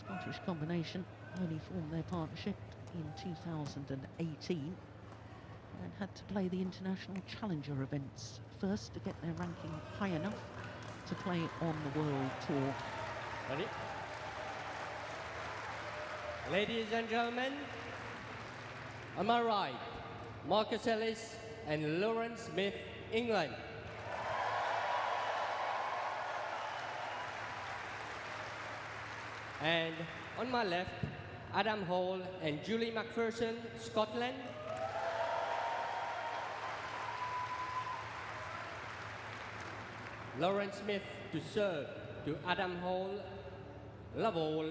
Scottish combination only formed their partnership in 2018 and had to play the international challenger events first to get their ranking high enough to play on the World Tour. Ready? Ladies and gentlemen, on my right, Marcus Ellis and Lauren Smith, England. And on my left, Adam Hall and Julie McPherson, Scotland. Lauren Smith to serve to Adam Hall, love all,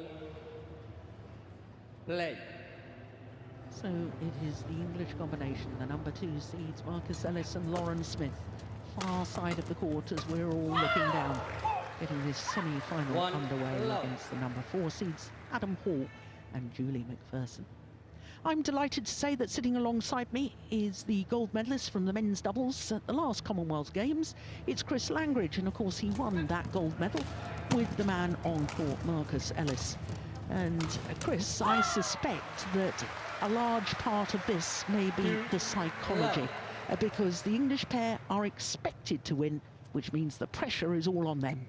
play. So it is the English combination, the number 2 seeds, Marcus Ellis and Lauren Smith, far side of the court as we're all looking down, getting this semi-final underway against the number 4 seeds, Adam Hall and Julie McPherson. I'm delighted to say that sitting alongside me is the gold medalist from the men's doubles at the last Commonwealth Games. It's Chris Langridge, and of course he won that gold medal with the man on court, Marcus Ellis. And Chris, I suspect that a large part of this may be the psychology, because the English pair are expected to win, which means the pressure is all on them.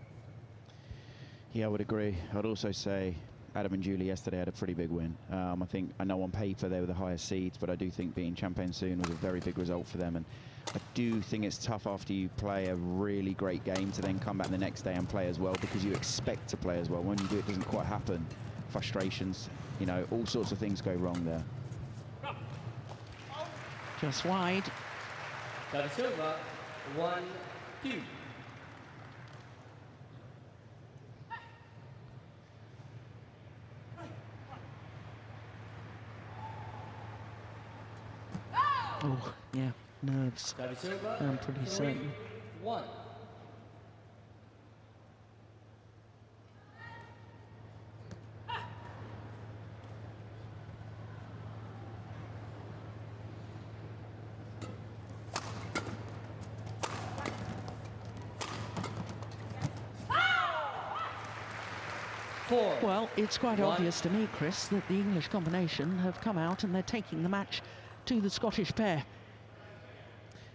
Yeah, I would agree. I'd also say Adam and Julie yesterday had a pretty big win. I know on paper they were the highest seeds, but I do think being champions soon was a very big result for them. And I do think it's tough after you play a really great game to then come back the next day and play as well, because you expect to play as well. When you do, it doesn't quite happen. Frustrations, you know, all sorts of things go wrong there. Just wide. Silva, 1-2. Oh, yeah, nerves. I'm pretty certain. 3-1. Well, it's quite obvious to me, Chris, that the English combination have come out and they're taking the match to the Scottish pair.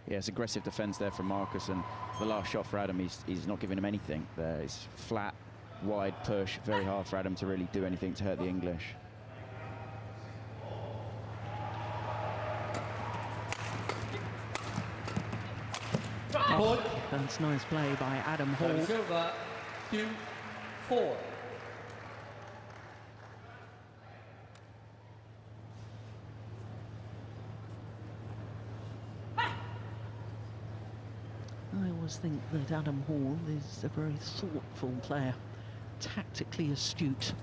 Yeah, it's aggressive defence there from Marcus, and the last shot for Adam, he's not giving him anything there. It's flat, wide push, very hard for Adam to really do anything to hurt the English. Oh, that's nice play by Adam Hall. Silva, 2-4. I always think that Adam Hall is a very thoughtful player, tactically astute.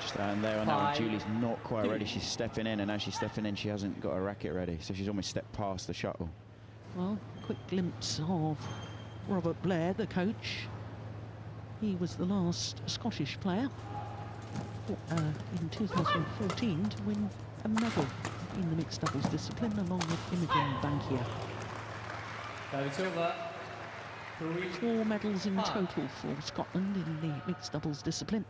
Just down there on that one, Julie's not quite ready. She's stepping in, and as she's stepping in, she hasn't got her racket ready, so she's almost stepped past the shuttle. Well, quick glimpse of Robert Blair, the coach. He was the last Scottish player in 2014 to win a medal in the mixed doubles discipline, along with Imogen Bankier. 4 medals in total for Scotland in the mixed doubles discipline.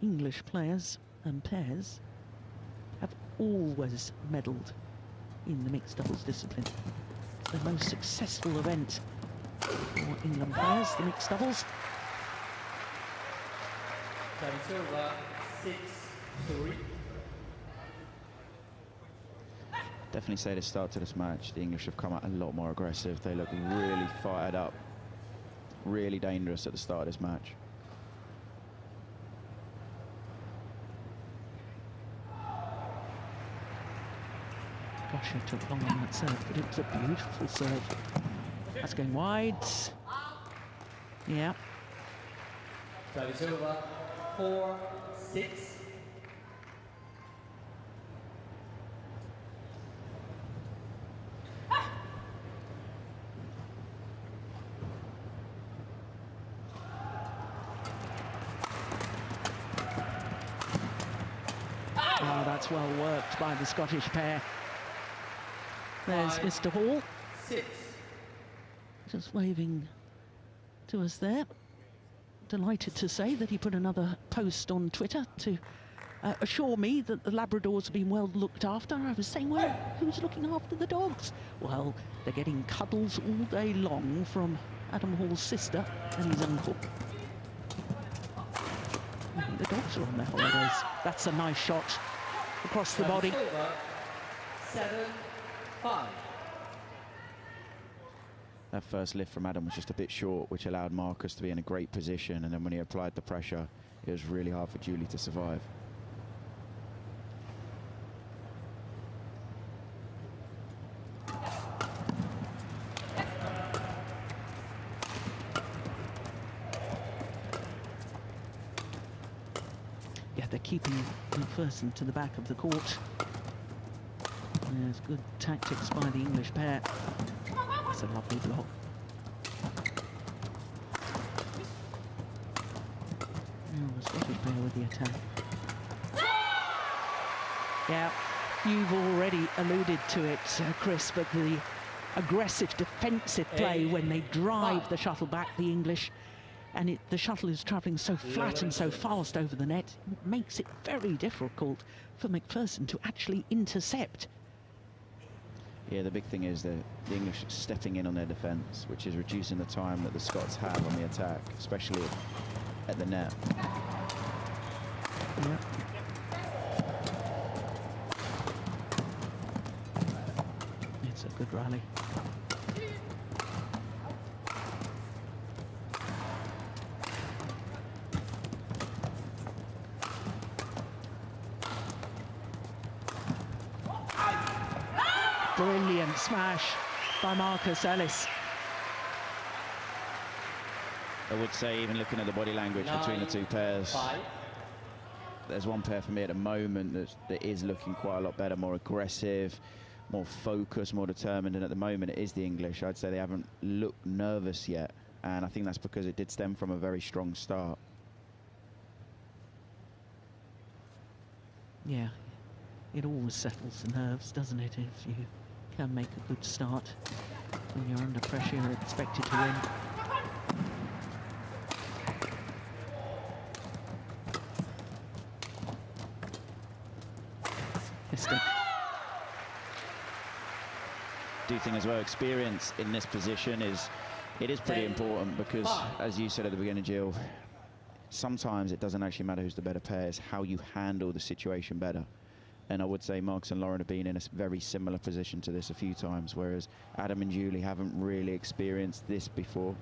English players and pairs have always medalled in the mixed doubles discipline. It's the most successful event for England players, the mixed doubles. 6-3. Definitely say the start to this match, the English have come out a lot more aggressive. They look really fired up, really dangerous at the start of this match. Gosh, it took long on that serve, but it was a beautiful serve. That's going wide. Yeah. Silva, 4-6. Oh, that's well worked by the Scottish pair. There's 5, Mr. Hall, 6. just waving to us there. Delighted to say that he put another post on Twitter to assure me that the Labradors have been well looked after. I was saying, well, who's looking after the dogs? Well, they're getting cuddles all day long from Adam Hall's sister and his uncle. I think the dogs are on their holidays. That's a nice shot across the body. 7-5. That first lift from Adam was just a bit short, which allowed Marcus to be in a great position, and then when he applied the pressure, it was really hard for Julie to survive. Yeah, they're keeping McPherson to the back of the court. There's good tactics by the English pair. It's a lovely block. Oh, the Scottish pair with the attack. Yeah, you've already alluded to it, Chris, but the aggressive defensive play when they drive the shuttle back, the English, and the shuttle is travelling so flat and so fast over the net, it makes it very difficult for McPherson to actually intercept. Yeah, the big thing is the English stepping in on their defence, which is reducing the time that the Scots have on the attack, especially at the net. Yeah. It's a good rally. Brilliant smash by Marcus Ellis. I would say, even looking at the body language between the two pairs, there's one pair for me at the moment that is looking quite a lot better, more aggressive, more focused, more determined, and at the moment it is the English. I'd say they haven't looked nervous yet, and I think that's because it did stem from a very strong start. Yeah, it always settles the nerves, doesn't it, if you can make a good start. When you're under pressure, you're expected to win. I do think as well, experience in this position is pretty important, because as you said at the beginning, Jill, sometimes it doesn't actually matter who's the better pair, it's how you handle the situation better. And I would say Marcus and Lauren have been in a very similar position to this a few times, whereas Adam and Julie haven't really experienced this before.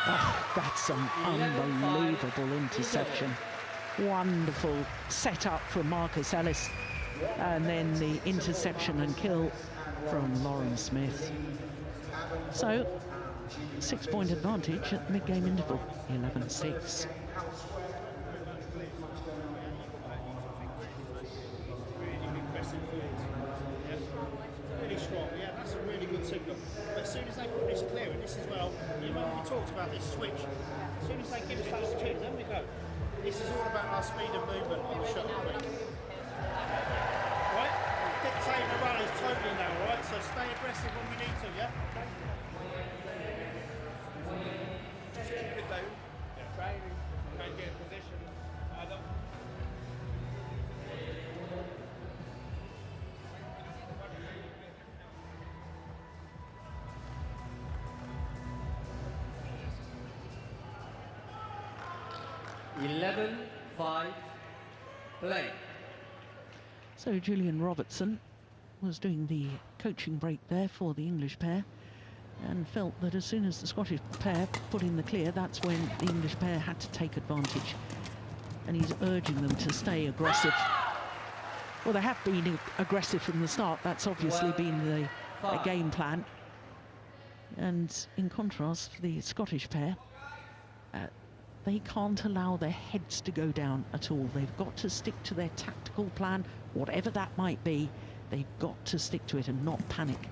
Oh, that's an unbelievable interception. Wonderful setup from Marcus Ellis, and then the interception and kill from Lauren Smith. So, 6-point advantage at the mid-game interval, 11-6. Really strong, yeah, that's a really good signal. But as soon as they put this clear, and this is well, you remember we talked about this switch. As soon as they give us those cues, then we go. This is all about our speed of movement on the shuttle. Right? Dictating the rallies totally now, right? So stay aggressive when we need to, yeah? Okay. Just keep it down. Yeah. Training. Try and get in position. Adam. Play. So Julian Robertson was doing the coaching break there for the English pair, and felt that as soon as the Scottish pair put in the clear, that's when the English pair had to take advantage. And he's urging them to stay aggressive. Well, they have been aggressive from the start. That's obviously been the game plan. And in contrast, for the Scottish pair, they can't allow their heads to go down at all. They've got to stick to their tactical plan, whatever that might be. They've got to stick to it and not panic.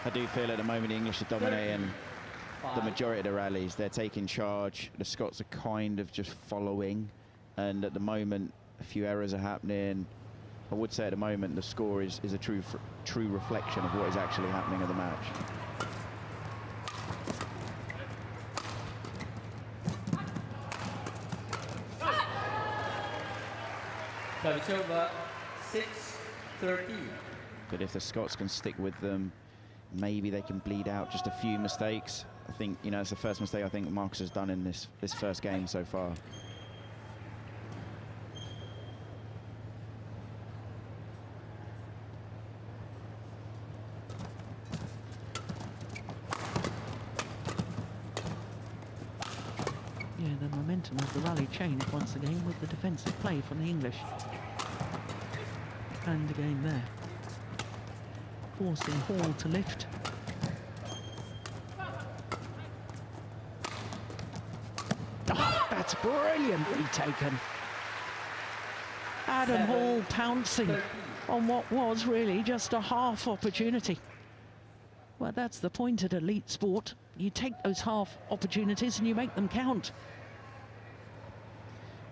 I do feel at the moment the English are dominating the majority of the rallies. They're taking charge. The Scots are kind of just following, and at the moment a few errors are happening. I would say at the moment the score is a true reflection of what is actually happening in the match. Service over, 6-13. But if the Scots can stick with them, maybe they can bleed out just a few mistakes. I think, you know, it's the first mistake I think Marcus has done in this first game so far. Yeah, the momentum of the rally changed once again with the defensive play from the English. And again there, forcing Hall to lift. Oh, that's brilliantly taken. Adam Hall pouncing on what was really just a half opportunity. Well, that's the point at elite sport. You take those half opportunities and you make them count.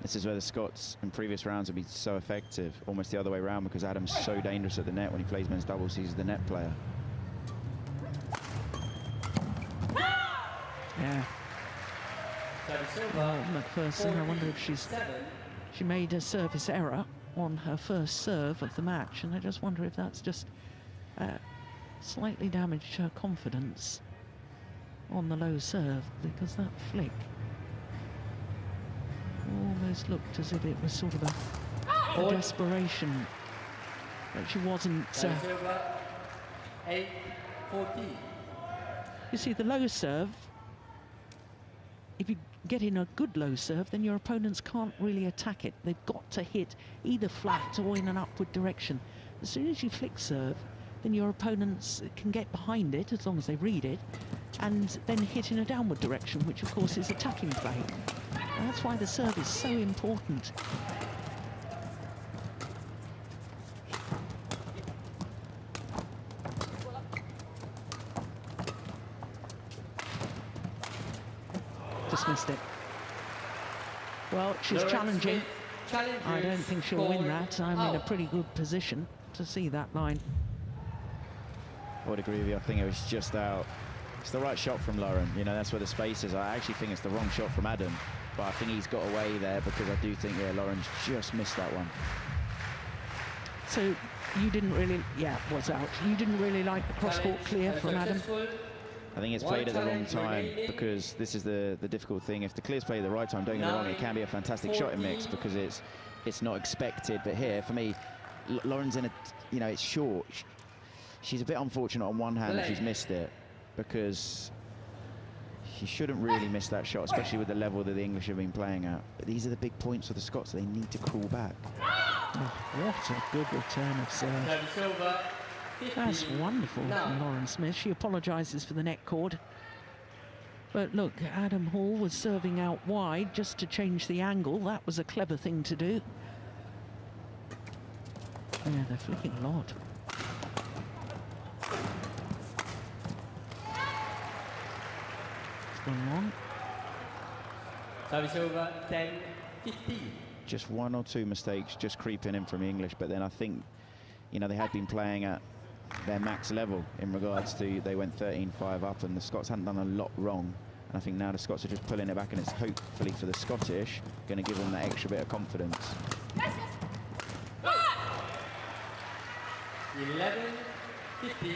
This is where the Scots in previous rounds have been so effective, almost the other way around, because Adam's so dangerous at the net when he plays men's doubles. He's the net player. Yeah. Well, MacPherson, I wonder if she made a service error on her first serve of the match, and I just wonder if that's just slightly damaged her confidence on the low serve, because that flick almost looked as if it was sort of a desperation that she wasn't. 8-14. You see, the low serve, if you get in a good low serve, then your opponents can't really attack it. They've got to hit either flat or in an upward direction. As soon as you flick serve, then your opponents can get behind it, as long as they read it, and then hit in a downward direction, which of course is attacking play. And that's why the serve is so important. Dismissed it. Well, she's challenging. I don't think she'll win that. I'm in a pretty good position to see that line. I would agree with you. I think it was just out. It's the right shot from Lauren. You know, that's where the space is. I actually think it's the wrong shot from Adam, but I think he's got away there, because I do think, yeah, Lauren's just missed that one. So you didn't really, yeah, what's out? You didn't really like the cross-court clear from Adam? I think it's played at the wrong time, because this is the difficult thing. If the clear's played at the right time, don't get me wrong, it can be a fantastic shot in mix, because it's not expected. But here, for me, Lauren's in a, you know, it's short. She's a bit unfortunate on one hand that she's missed it, because she shouldn't really miss that shot, especially with the level that the English have been playing at. But these are the big points for the Scots. They need to crawl back. Oh, what a good return of serve. That's wonderful from Lauren Smith. She apologises for the net cord. But look, Adam Hall was serving out wide just to change the angle. That was a clever thing to do. Yeah, they're flicking a lot. It's gone long. Service over, 10-15. Just one or two mistakes just creeping in from the English, but then I think, you know, they had been playing at their max level in regards to, they went 13-5 up, and the Scots hadn't done a lot wrong. And I think now the Scots are just pulling it back, and it's hopefully for the Scottish going to give them that extra bit of confidence. 11-15.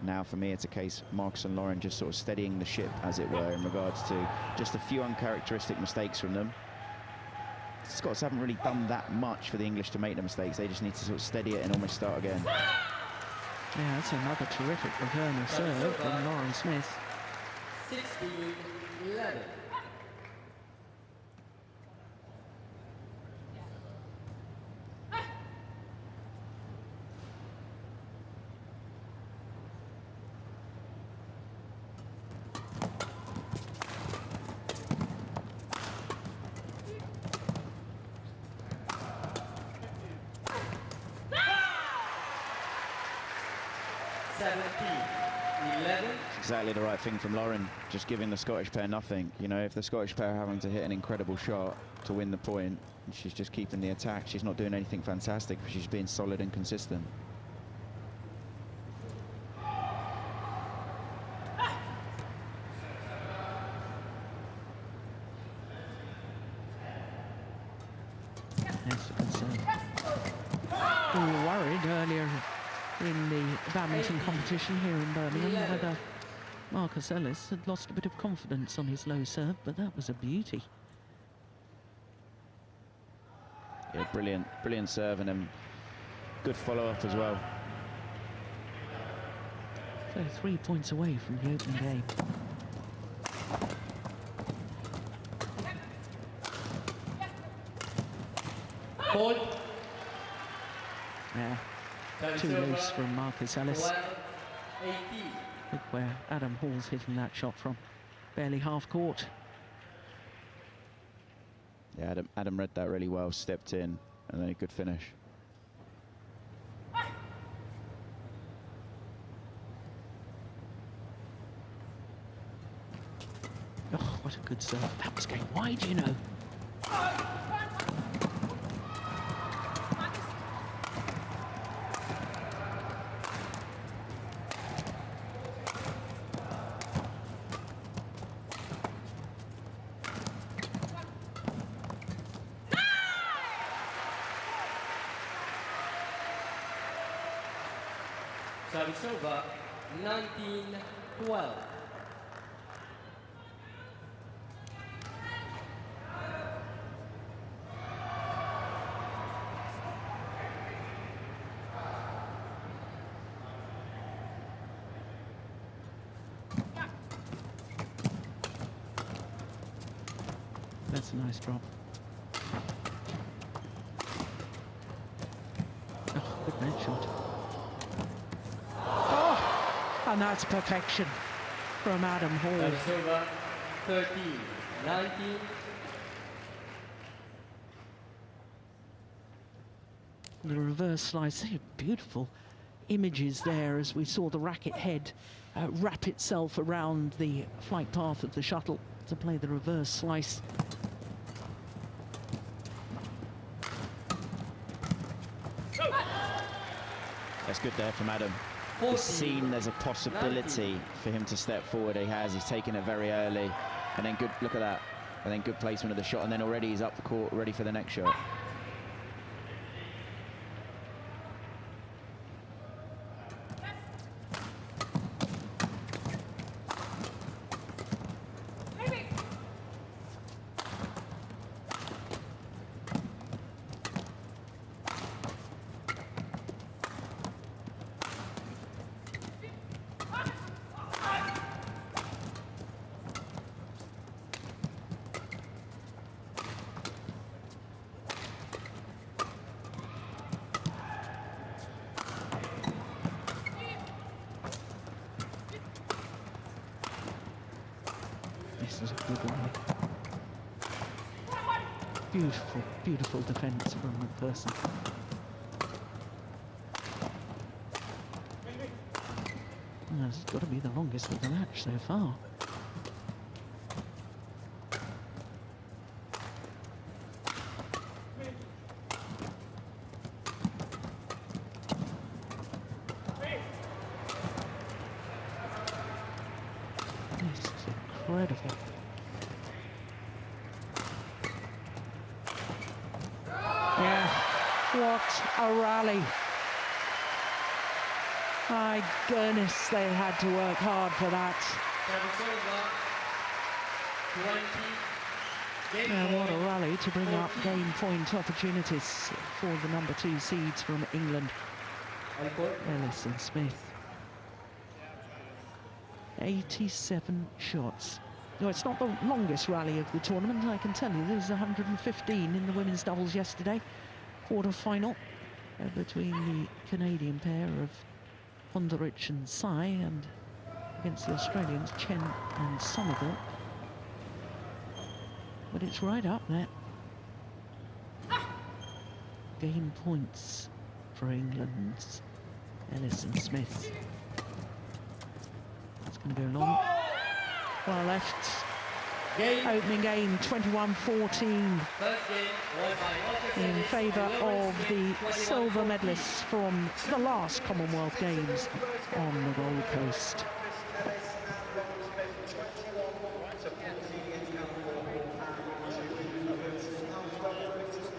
Now for me it's a case Marcus and Lauren just sort of steadying the ship, as it were, in regards to just a few uncharacteristic mistakes from them. The Scots haven't really done that much for the English to make the mistakes. They just need to sort of steady it and almost start again. Yeah, that's another terrific return of serve from Lauren Smith. 16-11. 11. It's exactly the right thing from Lauren, just giving the Scottish pair nothing. You know, if the Scottish pair are having to hit an incredible shot to win the point, she's just keeping the attack. She's not doing anything fantastic, but she's being solid and consistent. Yes, it's we were worried earlier in the badminton competition here in Birmingham whether Marcus Ellis had lost a bit of confidence on his low serve, but that was a beauty. Yeah, brilliant serve, and then good follow-up as well. So 3 points away from the opening game. Hold. Yeah, too loose from Marcus Ellis. 12, 18. Look where Adam Hall's hitting that shot from. Barely half court. Yeah, Adam read that really well, stepped in, and then a good finish. Oh, what a good serve. That was going wide, you know. Service over, 19-12. That's a nice drop. Oh, good net shot. And that's perfection from Adam Hall. Service over, 13, 19. The reverse slice, beautiful images there as we saw the racket head wrap itself around the flight path of the shuttle to play the reverse slice. That's good there from Adam. 14, He's seen there's a possibility 19. for him to step forward. He's taken it very early, and then good, look at that, and then good placement of the shot, and then already he's up the court, ready for the next shot. This is a good one. Beautiful, beautiful defence from MacPherson. It's got to be the longest of the match so far. This is incredible. Yeah, what a rally. My goodness, they had to work hard for that. And what a rally to bring up game point opportunities for the number 2 seeds from England, Ellis and Smith. 87 shots. No, it's not the longest rally of the tournament, I can tell you. There was 115 in the women's doubles yesterday. Quarter-final between the Canadian pair of Honderich and Tsai, and against the Australians, Chen and Somerville. But it's right up there. Game points for England's Ellis and Smith. going to go long. Well left. Game. Opening game 21-14 First game won by Marcus in Ellis favour and Lawrence of Smith, the 21-14. silver medalists from the last Commonwealth Games on the Gold Coast.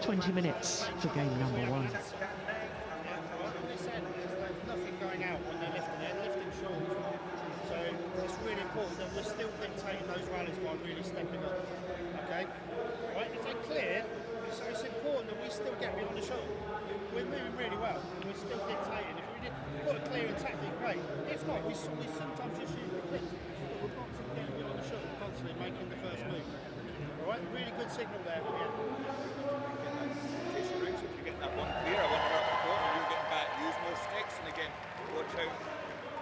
"20 minutes for game number 1. There's nothing going out when they're lifting short. So it's really important that we're still dictating those rallies by really stepping up. Okay? Right? If they clear, it's important that we still get behind the shuttle. We're moving really well. We're still dictating. If we've got a clear and tactic, great. If not, we sometimes just use the clicks. We're constantly getting behind the shuttle, constantly making the first move. Alright? Really good signal there. If you get that one clear, I wonder up the court, and you're getting back, use more sticks, and again, watch out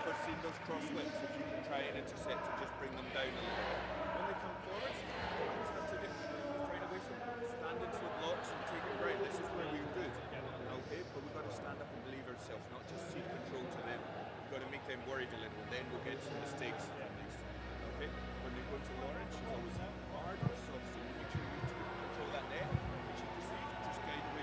for seeing those cross whips if you can try and intercept and just bring them down a little bit. When they come forward, you just have to get right away from them, stand into the blocks and take it right. This is where we're good, okay? But we've got to stand up and believe ourselves, not just cede control to them. We've got to make them worried a little, and then we'll get some mistakes at least, okay? When they go to Lauren, she's always hard, so obviously make sure you control that net.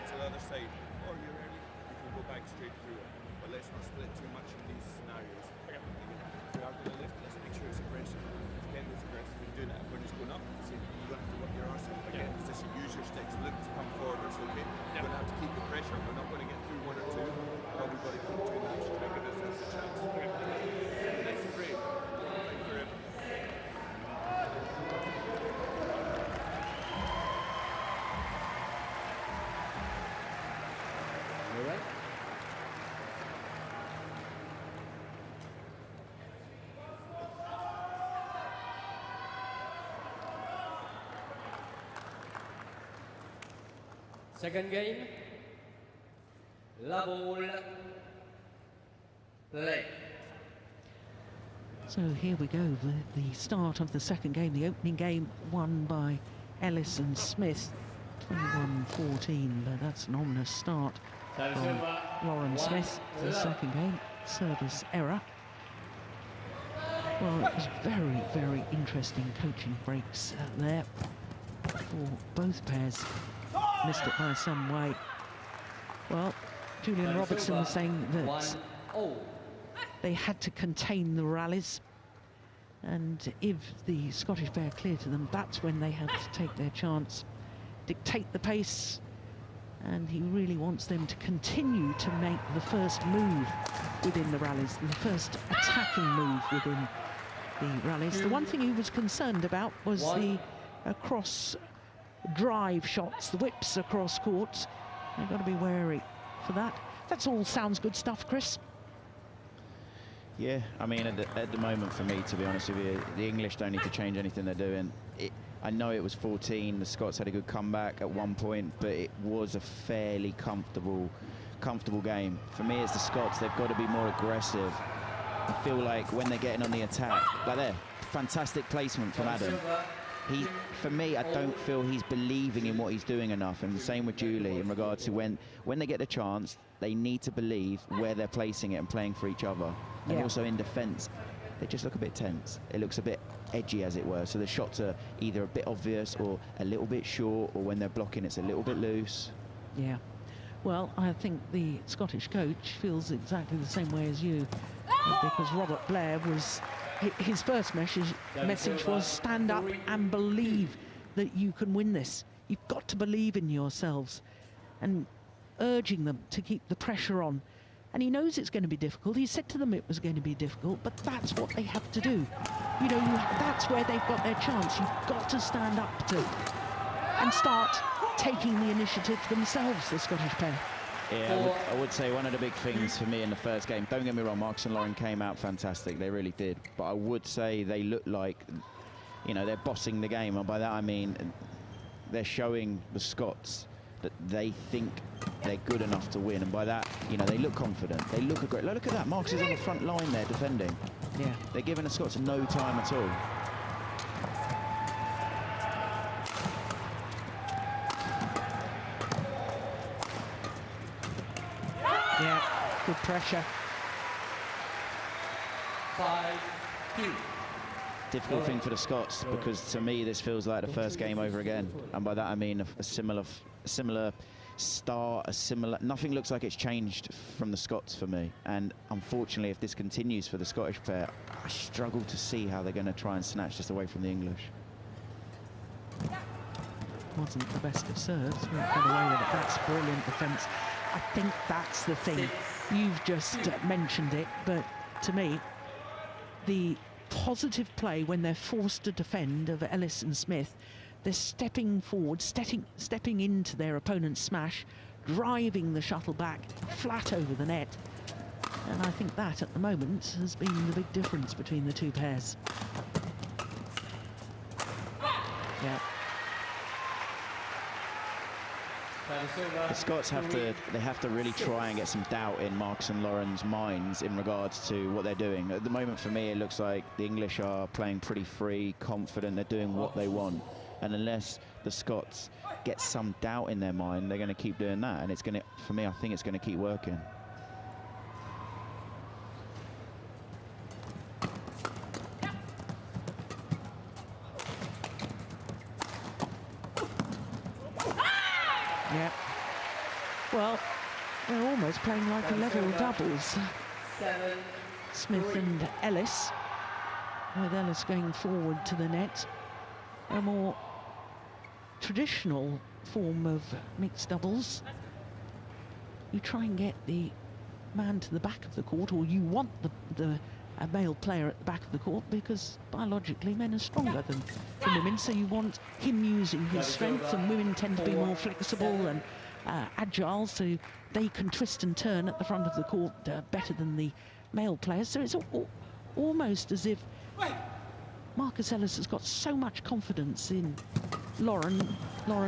To the other side, or you're early, you can go back straight through it. But let's not split too much in these scenarios. If we are going to lift, let's make sure it's aggressive. Again, it's aggressive in doing it. When it's going up, see, you're going to have to work your arse up. Again, position, use your sticks, look to come forwards, okay? You're going to have to keep the pressure. We're not going to get through one or two, but we've got to keep doing that to try and give ourselves a chance. Nice and brave. Fight forever. Second game, la ball, play. So here we go, the start of the second game, the opening game won by Ellis and Smith, 21-14, but that's an ominous start from Lauren Smith. The second game, service error. Well, it was very, very interesting coaching breaks there for both pairs. Missed it by some way. Well, Julian Robertson was saying that they had to contain the rallies, and if the Scottish pair clear to them, that's when they had to take their chance, dictate the pace, and he really wants them to continue to make the first move within the rallies, the first attacking move within the rallies. The one thing he was concerned about was the cross drive shots, the whips across courts. They've got to be wary for that. That's all sounds good stuff, Chris. Yeah, I mean, at the moment, for me, to be honest with you, the English don't need to change anything they're doing. I know it was 14, the Scots had a good comeback at one point, but it was a fairly comfortable game. For me, it's the Scots, they've got to be more aggressive. I feel like when they're getting on the attack, like there, fantastic placement from Adam. For me, I don't feel he's believing in what he's doing enough, and the same with Julie in regards to when they get the chance, they need to believe where they're placing it and playing for each other. And also in defence, they just look a bit tense. It looks a bit edgy, as it were. So the shots are either a bit obvious or a little bit short, or when they're blocking, it's a little bit loose. Yeah. Well, I think the Scottish coach feels exactly the same way as you, because Robert Blair was... his first message was stand up and believe that you can win this. You've got to believe in yourselves, and urging them to keep the pressure on. And he knows it's going to be difficult. He said to them it was going to be difficult, but that's what they have to do. You know, that's where they've got their chance. You've got to stand up to and start taking the initiative themselves, the Scottish pair. Yeah, I would say one of the big things for me in the first game, don't get me wrong, Marcus and Lauren came out fantastic, they really did, but I would say they look like, you know, they're bossing the game, and by that I mean they're showing the Scots that they think they're good enough to win, and by that, you know, they look confident, they look great. Look at that, Marcus is on the front line there defending. Yeah, they're giving the Scots no time at all. Yeah, good pressure. 5-2. difficult thing for the Scots, because to me this feels like the first game over again, and by that I mean a similar start, nothing looks like it's changed from the Scots for me. And unfortunately, if this continues for the Scottish pair, I struggle to see how they're going to try and snatch this away from the English. Wasn't the best of serves, went away with it. That's brilliant defence. I think that's the thing. You've just mentioned it, but to me, the positive play when they're forced to defend of Ellis and Smith, they're stepping forward, stepping into their opponent's smash, driving the shuttle back flat over the net. And I think that, at the moment, has been the big difference between the two pairs. Yeah. The Scots have to really try and get some doubt in Marcus and Lauren's minds in regards to what they're doing. At the moment, for me, it looks like the English are playing pretty free, confident, they're doing what they want. And unless the Scots get some doubt in their mind, they're going to keep doing that. And it's going to, for me, I think it's going to keep working. Yeah. Well, they're almost playing like a level doubles. Smith and Ellis, with Ellis going forward to the net. A more traditional form of mixed doubles. You try and get the man to the back of the court, or you want a male player at the back of the court, because biologically men are stronger than women, so you want him using his strength, and women tend to be more flexible and agile, so they can twist and turn at the front of the court better than the male players. So it's almost as if Marcus Ellis has got so much confidence in Lauren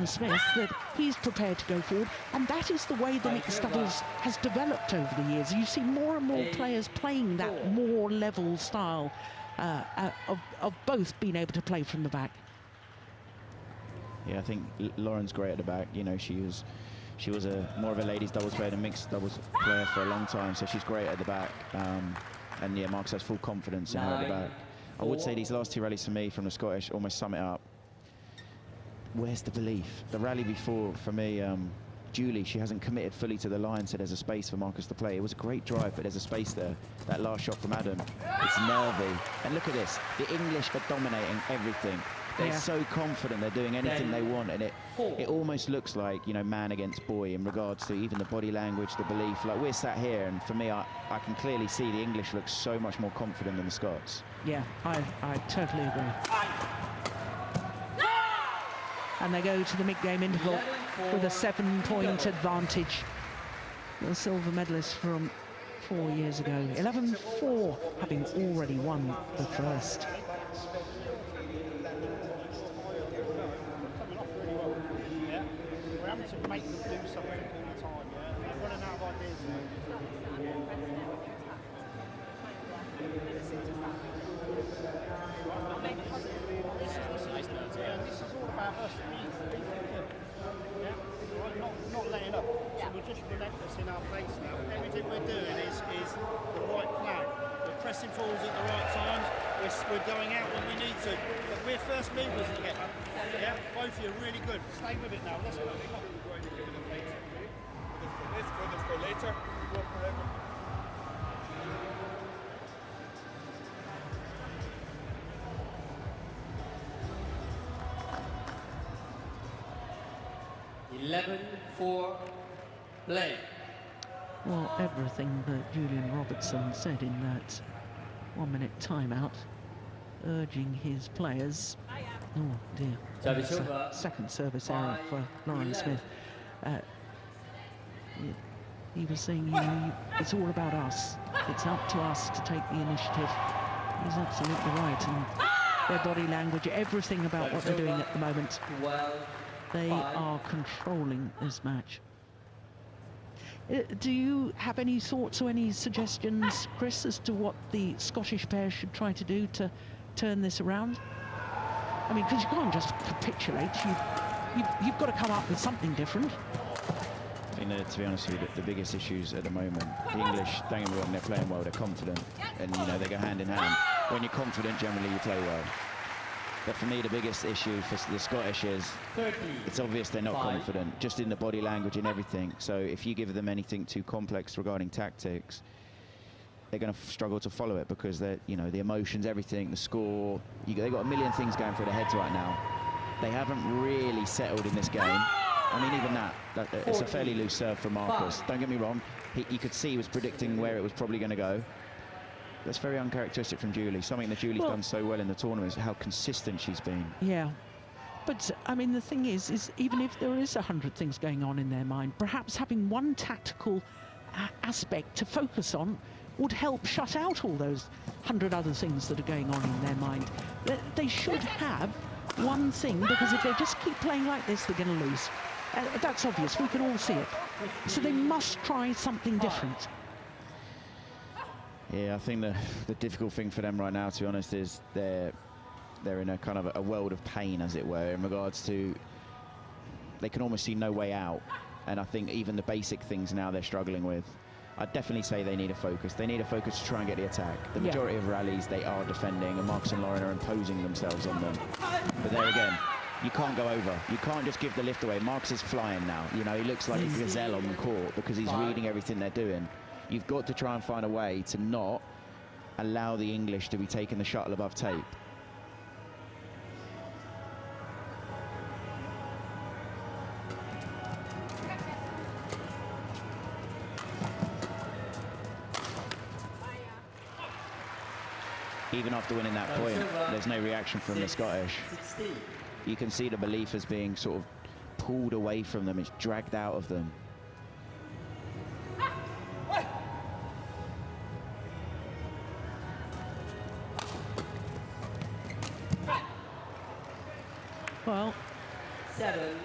Smith that he's prepared to go forward, and that is the way the mixed doubles has developed over the years. You see more and more players playing that more level style of both being able to play from the back. Yeah, I think Lauren's great at the back. You know, she was more of a ladies doubles player than mixed doubles player for a long time, so she's great at the back. And yeah, Marcus has full confidence in her at the back. I would say these last two rallies for me from the Scottish almost sum it up. Where's the belief? The rally before, for me, Julie, she hasn't committed fully to the line, so there's a space for Marcus to play. It was a great drive, but there's a space there. That last shot from Adam, it's nervy. And look at this, the English are dominating everything. They're so confident, they're doing anything they want, and it almost looks like, you know, man against boy in regards to even the body language, the belief. Like, we're sat here, and for me, I can clearly see the English look so much more confident than the Scots. Yeah, I totally agree. And they go to the mid-game interval with a 7-point advantage. The silver medalist from 4 years ago. 11-4, having already won the first. We're having to make them do something all the time, yeah? They're running out of ideas now. This is all about us not letting up. So we're just relentless in our pace now. Everything we're doing is the right plan. We're pressing forwards at the right times. We're going out when we need to. But we're first movers again. Yeah, both of you are really good. Stay with it now. Let's go. This for later. Go forever. Play. Well, everything that Julian Robertson said in that 1-minute timeout, urging his players. Oh dear. Second service error for Lauren Smith. He was saying, you know, it's all about us. It's up to us to take the initiative. He's absolutely right. And their body language, everything about what they're doing at the moment, they are controlling this match. Do you have any thoughts or any suggestions, Chris, as to what the Scottish pair should try to do to turn this around? I mean, because you can't just capitulate. You've got to come up with something different. think that, to be honest with you, the biggest issues at the moment, the English, don't get me wrong, they're playing well, they're confident, and you know, they go hand in hand. When you're confident, generally you play well. But for me, the biggest issue for the Scottish is it's obvious they're not confident, just in the body language and everything. So if you give them anything too complex regarding tactics, they're going to struggle to follow it, because they're, you know, the emotions, everything, the score, they've got a million things going through their heads right now. They haven't really settled in this game. I mean, even that it's a fairly loose serve from Marcus. Don't get me wrong, you could see he was predicting where it was probably going to go. That's very uncharacteristic from Julie. Something that Julie's done so well in the tournament is how consistent she's been. Yeah. But, I mean, the thing is even if there is 100 things going on in their mind, perhaps having one tactical aspect to focus on would help shut out all those 100 other things that are going on in their mind. They should have one thing, because if they just keep playing like this, they're going to lose. That's obvious. We can all see it. So they must try something different. Yeah, I think the difficult thing for them right now, to be honest, is they're in a kind of a world of pain, as it were, in regards to they can almost see no way out. And I think even the basic things now they're struggling with. I'd definitely say they need a focus. They need a focus to try and get the attack. The majority of rallies they are defending, and Marcus and Lauren are imposing themselves on them. But there again, you can't go over. You can't just give the lift away. Marcus is flying now. You know, he looks like a gazelle on the court because he's reading everything they're doing. You've got to try and find a way to not allow the English to be taking the shuttle above tape. Even after winning that point, there's no reaction from the Scottish. You can see the belief as being sort of pulled away from them. It's dragged out of them. Well,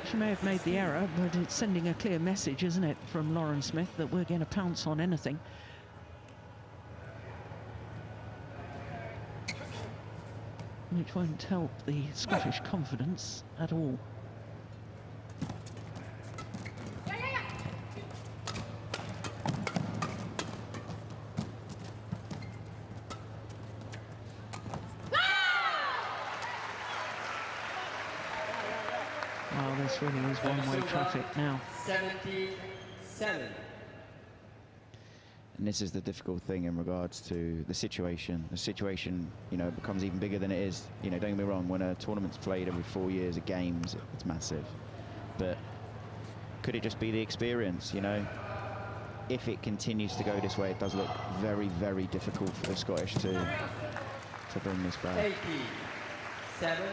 she may have made the error, but it's sending a clear message, isn't it, from Lauren Smith, that we're going to pounce on anything. Which won't help the Scottish confidence at all. Well, this really is one-way traffic now. 77. And this is the difficult thing in regards to the situation. The situation, you know, becomes even bigger than it is. You know, don't get me wrong, when a tournament's played every 4 years of games, it's massive. But could it just be the experience, you know? If it continues to go this way, it does look very, very difficult for the Scottish to bring this back. 87.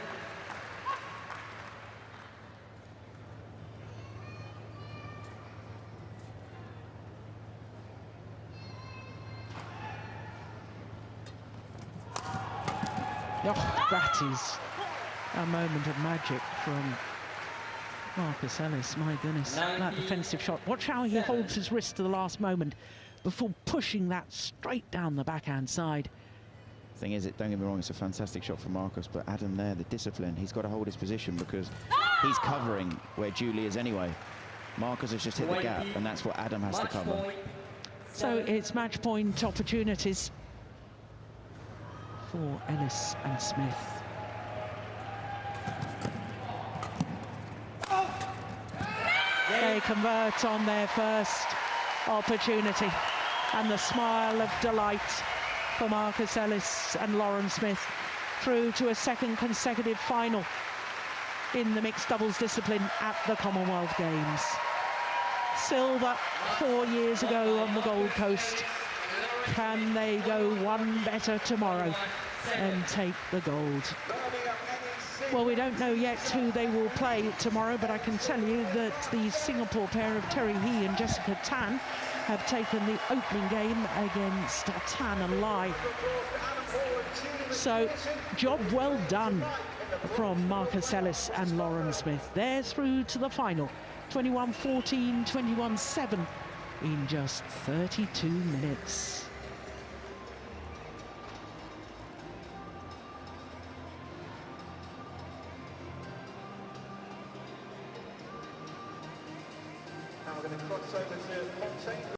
Oh, that is a moment of magic from Marcus Ellis. My goodness, that defensive shot. Watch how he holds his wrist to the last moment before pushing that straight down the backhand side. Thing is, don't get me wrong, it's a fantastic shot from Marcus, but Adam there, the discipline, he's got to hold his position because he's covering where Julie is anyway. Marcus has just hit the gap, and that's what Adam has to cover. So it's match point opportunities for Ellis and Smith. They convert on their first opportunity, and the smile of delight for Marcus Ellis and Lauren Smith through to a second consecutive final in the mixed doubles discipline at the Commonwealth Games. Silver 4 years ago on the Gold Coast. Can they go one better tomorrow and take the gold? Well, we don't know yet who they will play tomorrow, but I can tell you that the Singapore pair of Terry He and Jessica Tan have taken the opening game against Tan and Lai. So, job well done from Marcus Ellis and Lauren Smith. They're through to the final. 21-14, 21-7 in just 32 minutes.